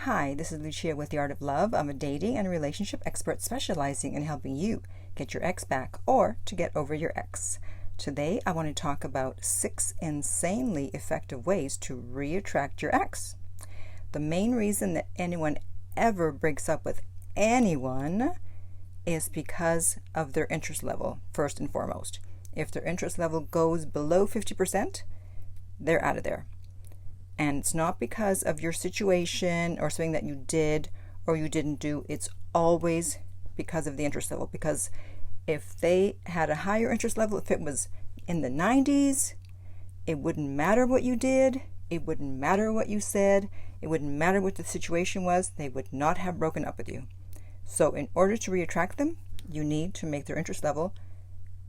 Hi, this is Lucia with The Art of Love. I'm a dating and relationship expert specializing in helping you get your ex back or to get over your ex. Today, I want to talk about 6 insanely effective ways to re-attract your ex. The main reason that anyone ever breaks up with anyone is because of their interest level, first and foremost. If their interest level goes below 50%, they're out of there. And it's not because of your situation or something that you did or you didn't do. It's always because of the interest level. Because if they had a higher interest level, if it was in the 90s, it wouldn't matter what you did. It wouldn't matter what you said. It wouldn't matter what the situation was. They would not have broken up with you. So in order to re-attract them, you need to make their interest level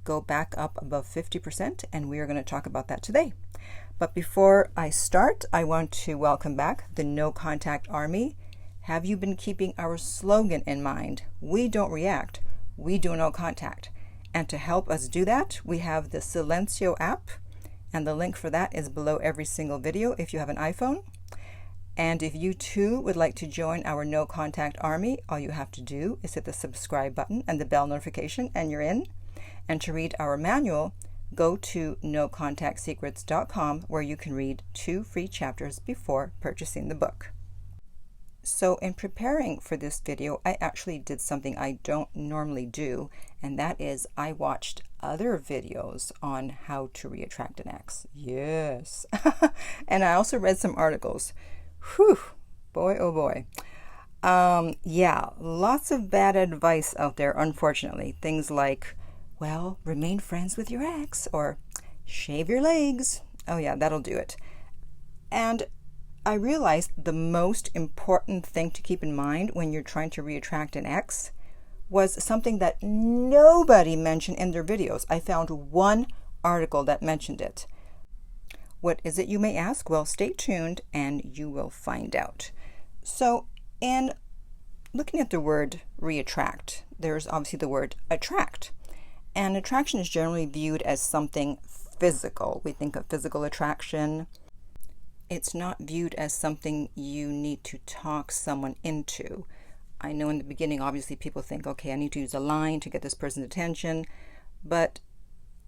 go back up above 50%. And we are going to talk about that today. But before I start, I want to welcome back the No Contact Army. Have you been keeping our slogan in mind? We don't react, we do no contact. And to help us do that, we have the Silencio app, and the link for that is below every single video if you have an iPhone. And if you too would like to join our No Contact Army, all you have to do is hit the subscribe button and the bell notification and you're in. And to read our manual, go to nocontactsecrets.com where you can read 2 free chapters before purchasing the book. So in preparing for this video, I actually did something I don't normally do, and that is I watched other videos on how to re-attract an ex. Yes. And I also read some articles. Whew, boy, oh boy. Yeah, lots of bad advice out there, unfortunately. Things like, well, remain friends with your ex, or shave your legs. Oh yeah, that'll do it. And I realized the most important thing to keep in mind when you're trying to re-attract an ex was something that nobody mentioned in their videos. I found one article that mentioned it. What is it, you may ask? Well, stay tuned and you will find out. So in looking at the word re-attract, there's obviously the word attract. And attraction is generally viewed as something physical. We think of physical attraction. It's not viewed as something you need to talk someone into. I know in the beginning, obviously, people think, okay, I need to use a line to get this person's attention. But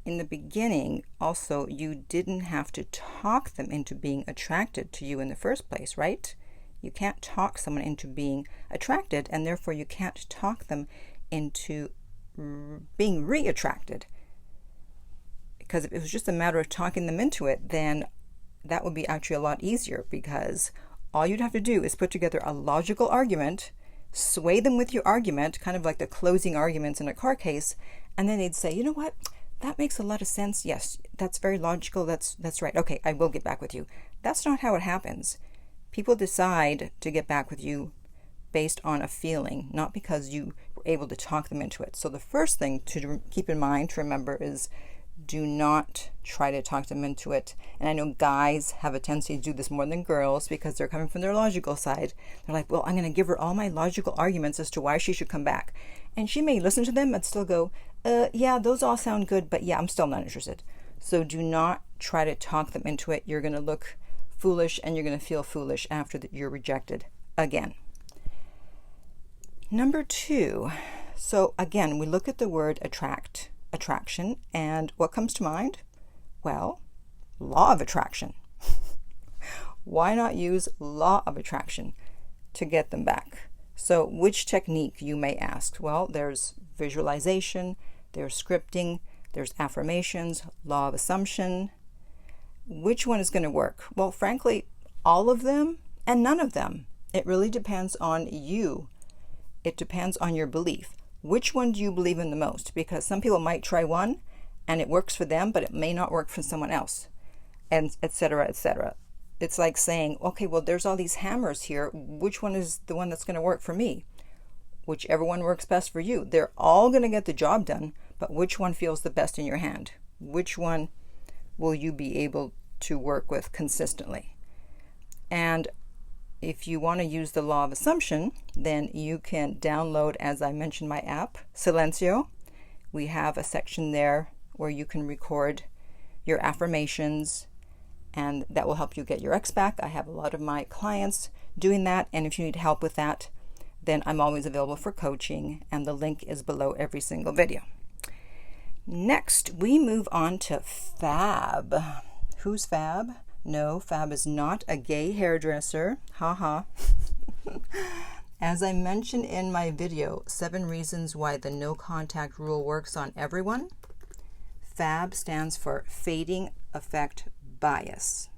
in the beginning, also, you didn't have to talk them into being attracted to you in the first place, right? You can't talk someone into being attracted, and therefore you can't talk them into being re-attracted. Because if it was just a matter of talking them into it, then that would be actually a lot easier, because all you'd have to do is put together a logical argument, sway them with your argument, kind of like the closing arguments in a car case, and then they'd say, you know what, that makes a lot of sense. Yes, that's very logical. That's right. Okay, I will get back with you. That's not how it happens. People decide to get back with you based on a feeling, not because you were able to talk them into it. So the first thing to keep in mind, to remember, is do not try to talk them into it. And I know guys have a tendency to do this more than girls because they're coming from their logical side. They're like, well, I'm going to give her all my logical arguments as to why she should come back. And she may listen to them and still go, yeah, those all sound good, but yeah, I'm still not interested. So do not try to talk them into it. You're going to look foolish and you're going to feel foolish after that you're rejected again. Number 2, so again, we look at the word attraction, and what comes to mind? Well, law of attraction. Why not use law of attraction to get them back? So which technique, you may ask? Well, there's visualization, there's scripting, there's affirmations, law of assumption. Which one is going to work? Well, frankly, all of them and none of them. It really depends on you. It depends on your belief. Which one do you believe in the most? Because some people might try one and it works for them, but it may not work for someone else, and etc., etc. It's like saying, okay, well, there's all these hammers here. Which one is the one that's going to work for me? Whichever one works best for you. They're all going to get the job done, but which one feels the best in your hand? Which one will you be able to work with consistently? And if you want to use the law of assumption, then you can download, as I mentioned, my app, Silencio. We have a section there where you can record your affirmations and that will help you get your ex back. I have a lot of my clients doing that, and if you need help with that, then I'm always available for coaching, and the link is below every single video. Next, we move on to Fab. Who's Fab? No, Fab is not a gay hairdresser. Haha. As I mentioned in my video, 7 reasons why the no contact rule works on everyone, Fab stands for fading effect bias.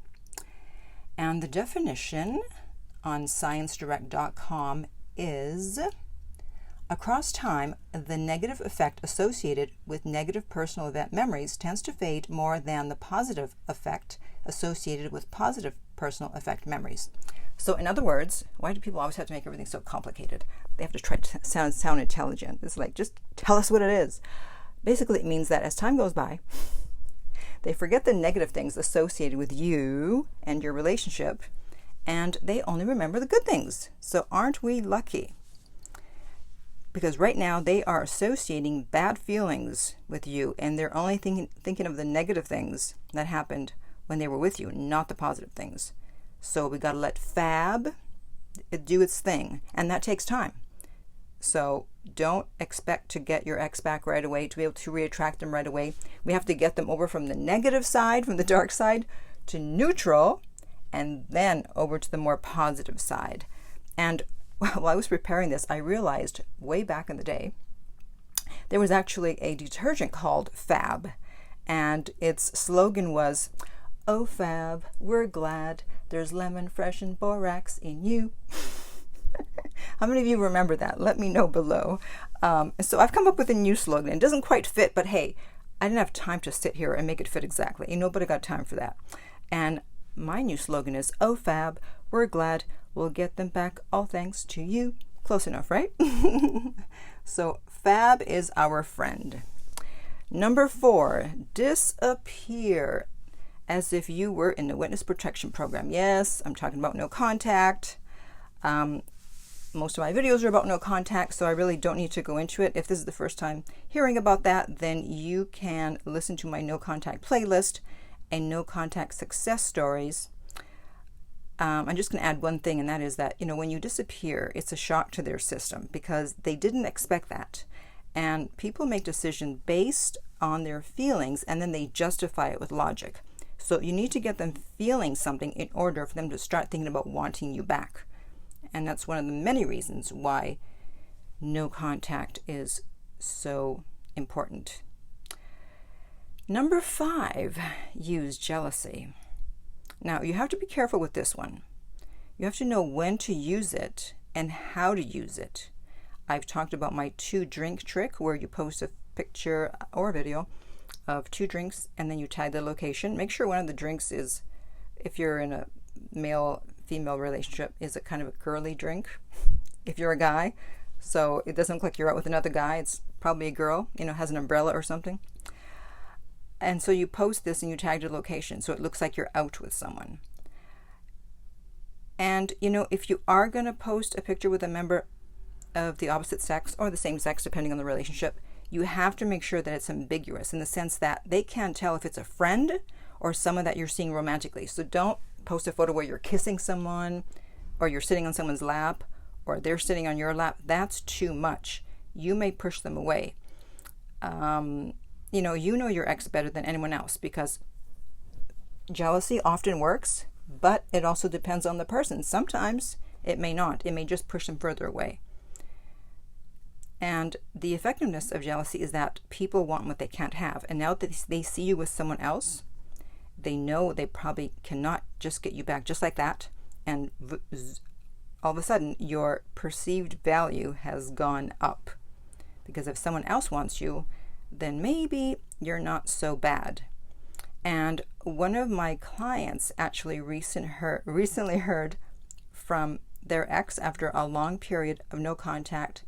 And the definition on ScienceDirect.com is: across time, the negative effect associated with negative personal event memories tends to fade more than the positive effect associated with positive personal effect memories. So in other words, why do people always have to make everything so complicated? They have to try to sound intelligent. It's like, just tell us what it is. Basically, it means that as time goes by, they forget the negative things associated with you and your relationship, and they only remember the good things. So aren't we lucky? Because right now they are associating bad feelings with you, and they're only thinking of the negative things that happened when they were with you, not the positive things. So we got to let Fab do its thing, and that takes time. So don't expect to get your ex back right away, to be able to reattract them right away. We have to get them over from the negative side, from the dark side, to neutral, and then over to the more positive side. And while I was preparing this, I realized way back in the day, there was actually a detergent called Fab, and its slogan was, "Oh Fab, we're glad there's lemon fresh and borax in you." How many of you remember that? Let me know below. So I've come up with a new slogan. It doesn't quite fit, but hey, I didn't have time to sit here and make it fit exactly. Nobody got time for that. And my new slogan is, "Oh Fab, we're glad we'll get them back, all thanks to you." Close enough, right? So Fab is our friend. Number 4, disappear as if you were in the witness protection program. Yes, I'm talking about no contact. Most of my videos are about no contact, so I really don't need to go into it. If this is the first time hearing about that, then you can listen to my no contact playlist and no contact success stories. I'm just going to add one thing, and that is that, when you disappear, it's a shock to their system because they didn't expect that. And people make decisions based on their feelings, and then they justify it with logic. So you need to get them feeling something in order for them to start thinking about wanting you back. And that's one of the many reasons why no contact is so important. Number 5, use jealousy. Now, you have to be careful with this one. You have to know when to use it and how to use it. I've talked about my 2-drink trick, where you post a picture or a video of 2 drinks and then you tag the location. Make sure one of the drinks is, if you're in a male-female relationship, is a kind of a girly drink if you're a guy. So it doesn't look like you're out with another guy. It's probably a girl, has an umbrella or something. And so you post this and you tag the location so it looks like you're out with someone. And, if you are going to post a picture with a member of the opposite sex or the same sex, depending on the relationship, you have to make sure that it's ambiguous in the sense that they can't tell if it's a friend or someone that you're seeing romantically. So don't post a photo where you're kissing someone or you're sitting on someone's lap or they're sitting on your lap. That's too much. You may push them away. You know your ex better than anyone else, because jealousy often works, but it also depends on the person. Sometimes it may not. It may just push them further away. And the effectiveness of jealousy is that people want what they can't have. And now that they see you with someone else, they know they probably cannot just get you back just like that. And all of a sudden, your perceived value has gone up. Because if someone else wants you, then maybe you're not so bad. And one of my clients actually recently heard from their ex after a long period of no contact,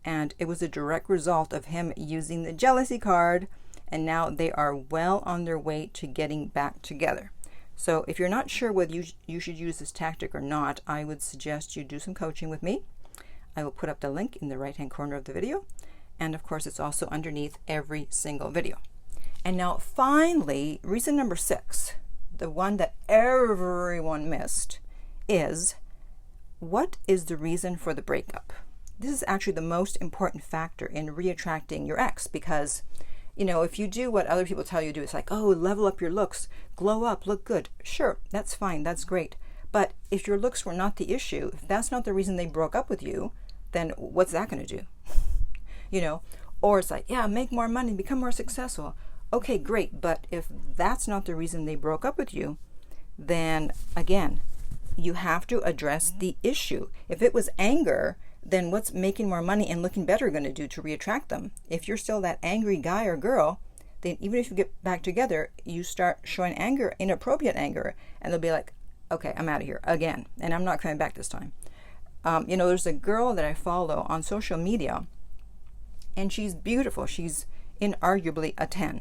and it was a direct result of him using the jealousy card, and now they are well on their way to getting back together. So if you're not sure whether you should use this tactic or not, I would suggest you do some coaching with me. I will put up the link in the right-hand corner of the video, and of course it's also underneath every single video. And now finally, reason number 6, the one that everyone missed, is what is the reason for the breakup? This is actually the most important factor in reattracting your ex, because, you know, if you do what other people tell you to do, it's like, oh, level up your looks, glow up, look good. Sure, that's fine, that's great. But if your looks were not the issue, if that's not the reason they broke up with you, then what's that going to do? You know, or it's like, yeah, make more money, become more successful. Okay, great. But if that's not the reason they broke up with you, then again, you have to address the issue. If it was anger, then what's making more money and looking better going to do to reattract them? If you're still that angry guy or girl, then even if you get back together, you start showing anger, inappropriate anger, and they'll be like, okay, I'm out of here again, and I'm not coming back this time. You know, there's a girl that I follow on social media, and she's beautiful. She's inarguably a 10.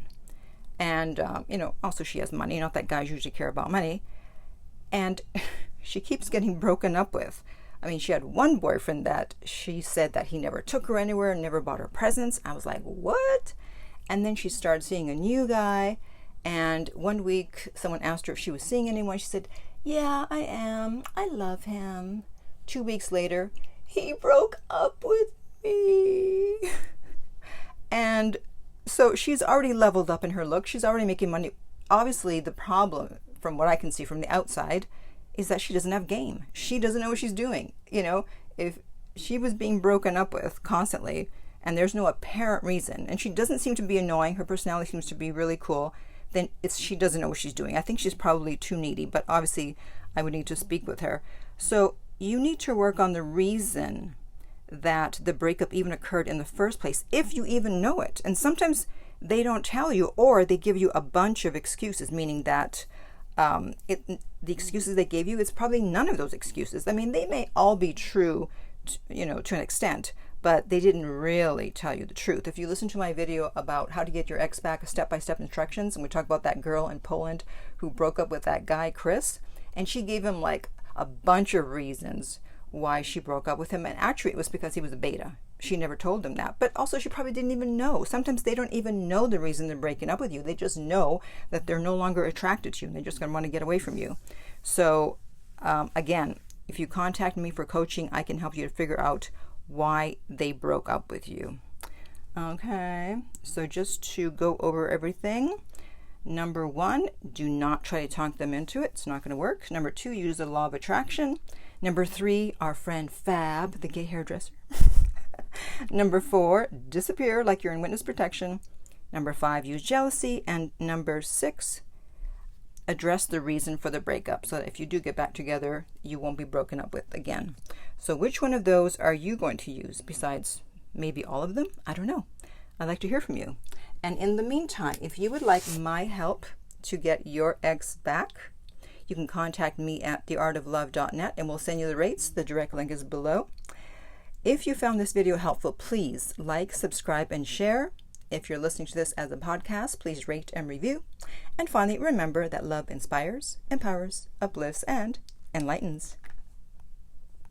And, you know, also she has money. Not that guys usually care about money. And she keeps getting broken up with. I mean, she had one boyfriend that she said that he never took her anywhere, never bought her presents. I was like, what? And then she started seeing a new guy. And one week, someone asked her if she was seeing anyone. She said, yeah, I am. I love him. 2 weeks later, he broke up with me. And so she's already leveled up in her look. She's already making money. Obviously, the problem, from what I can see from the outside, is that she doesn't have game. She doesn't know what she's doing. You know, if she was being broken up with constantly and there's no apparent reason, and she doesn't seem to be annoying, her personality seems to be really cool, then she doesn't know what she's doing. I think she's probably too needy, but obviously I would need to speak with her. So you need to work on the reason that the breakup even occurred in the first place, if you even know it. And sometimes they don't tell you, or they give you a bunch of excuses, meaning that the excuses they gave you, it's probably none of those excuses. I mean, they may all be true, to an extent, but they didn't really tell you the truth. If you listen to my video about how to get your ex back, step-by-step instructions, and we talk about that girl in Poland who broke up with that guy, Chris, and she gave him like a bunch of reasons why she broke up with him, and actually it was because he was a beta. She never told them that, but also she probably didn't even know. Sometimes they don't even know the reason they're breaking up with you. They just know that they're no longer attracted to you and they're just going to want to get away from you. So again, if you contact me for coaching, I can help you to figure out why they broke up with you. Okay, so just to go over everything. Number 1, do not try to talk them into it. It's not going to work. Number 2, use the law of attraction. Number 3, our friend Fab, the gay hairdresser. Number 4, disappear like you're in witness protection. Number 5, use jealousy. And number 6, address the reason for the breakup so that if you do get back together, you won't be broken up with again. So which one of those are you going to use besides maybe all of them? I don't know. I'd like to hear from you. And in the meantime, if you would like my help to get your ex back, you can contact me at theartoflove.net and we'll send you the rates. The direct link is below. If you found this video helpful, please like, subscribe, and share. If you're listening to this as a podcast, please rate and review. And finally, remember that love inspires, empowers, uplifts, and enlightens.